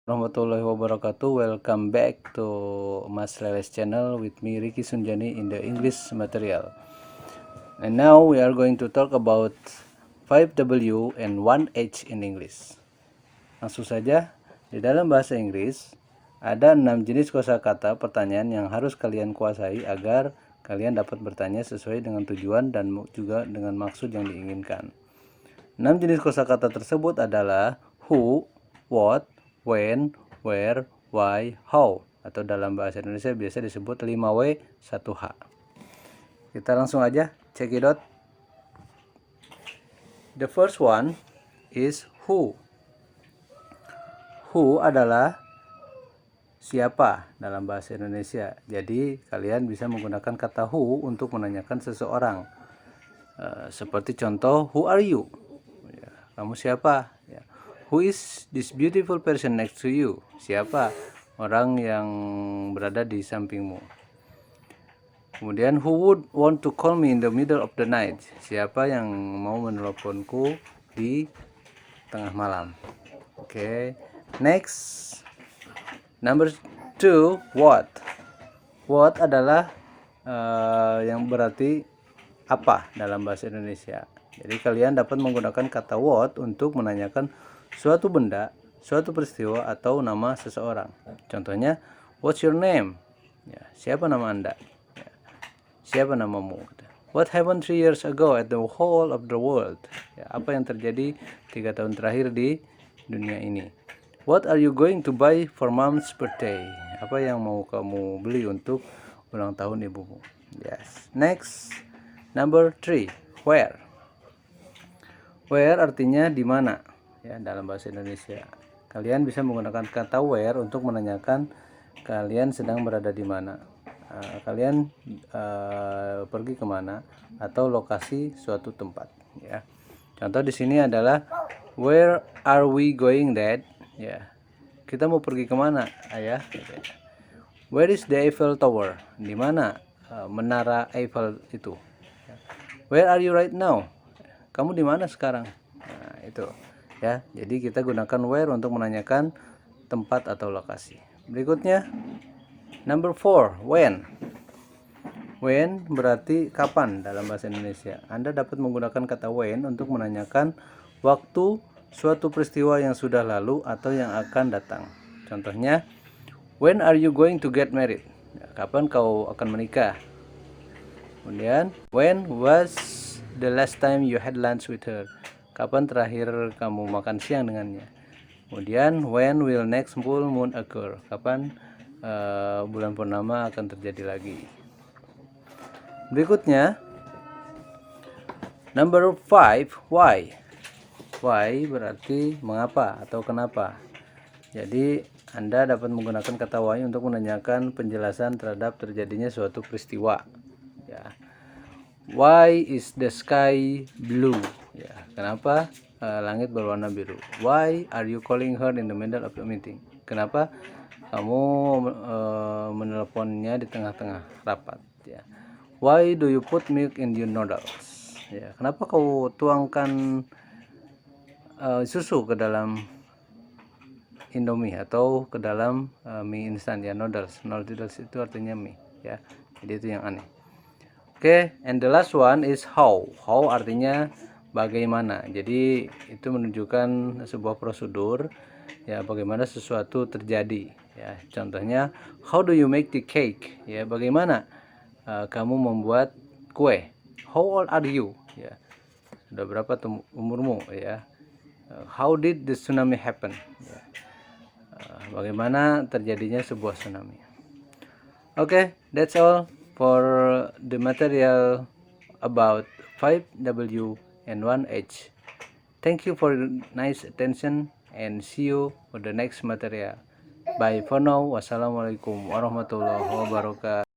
Warahmatullahi wabarakatuh. Welcome back to Mas Leles channel with me Ricky Sunjani in the English material. And now we are going to talk about 5W and 1H in English. Langsung saja, di dalam bahasa Inggris ada 6 jenis kosakata pertanyaan yang harus kalian kuasai agar kalian dapat bertanya sesuai dengan tujuan dan juga dengan maksud yang diinginkan. 6 jenis kosakata tersebut adalah who, what, when, where, why, how, atau dalam bahasa Indonesia biasa disebut 5W 1H. Kita langsung aja check it out. The first one is who. Who adalah siapa dalam bahasa Indonesia. Jadi kalian bisa menggunakan kata who untuk menanyakan seseorang. Seperti contoh, who are you? Ya, kamu siapa? Ya. Who is this beautiful person next to you? Siapa orang yang berada di sampingmu? Kemudian, who would want to call me in the middle of the night? Siapa yang mau menelponku di tengah malam? Oke. Next, number 2, what? What adalah yang berarti apa dalam bahasa Indonesia. Jadi kalian dapat menggunakan kata what untuk menanyakan suatu benda, suatu peristiwa, atau nama seseorang. Contohnya, what's your name? Ya, siapa nama Anda? Ya, siapa namamu? What happened 3 years ago at the whole of the world? Ya, apa yang terjadi 3 tahun terakhir di dunia ini? What are you going to buy for mom's birthday? Apa yang mau kamu beli untuk ulang tahun ibumu? Yes. Next, number 3, where. Where artinya di mana, ya, dalam bahasa Indonesia. Kalian bisa menggunakan kata where untuk menanyakan kalian sedang berada di mana. Kalian pergi kemana atau lokasi suatu tempat, ya. Contoh di sini adalah where are we going, Dad? Ya, kita mau pergi kemana, ayah? Where is the Eiffel Tower? Di mana menara Eiffel itu? Where are you right now? Kamu di mana sekarang? Nah, itu, ya. Jadi kita gunakan where untuk menanyakan tempat atau lokasi. Berikutnya, number 4, when. When berarti kapan dalam bahasa Indonesia. Anda dapat menggunakan kata when untuk menanyakan waktu suatu peristiwa yang sudah lalu atau yang akan datang. Contohnya, when are you going to get married? Ya, kapan kau akan menikah? Kemudian, when was the last time you had lunch with her? Kapan terakhir kamu makan siang dengannya? Kemudian, when will next full moon occur? Kapan bulan purnama akan terjadi lagi? Berikutnya, number 5, why. Why berarti mengapa atau kenapa. Jadi Anda dapat menggunakan kata why untuk menanyakan penjelasan terhadap terjadinya suatu peristiwa. Ya. Why is the sky blue? Ya, kenapa langit berwarna biru? Why are you calling her in the middle of the meeting? Kenapa kamu menelponnya di tengah-tengah rapat? Ya. Why do you put milk in your noodles? Ya, kenapa kau tuangkan susu ke dalam Indomie atau ke dalam mie instan, ya, noodles. Noodles itu artinya mie, ya. Jadi itu yang aneh. Oke, and the last one is how. How artinya bagaimana. Jadi itu menunjukkan sebuah prosedur, ya, bagaimana sesuatu terjadi, ya. Contohnya, how do you make the cake? Ya, bagaimana kamu membuat kue? How old are you? Ya, sudah berapa umurmu, ya. How did the tsunami happen? Ya. Bagaimana terjadinya sebuah tsunami. Okay, that's all for the material about 5W and 1H. Thank you for your nice attention and see you for the next material. Bye for now. Wassalamualaikum warahmatullahi wabarakatuh.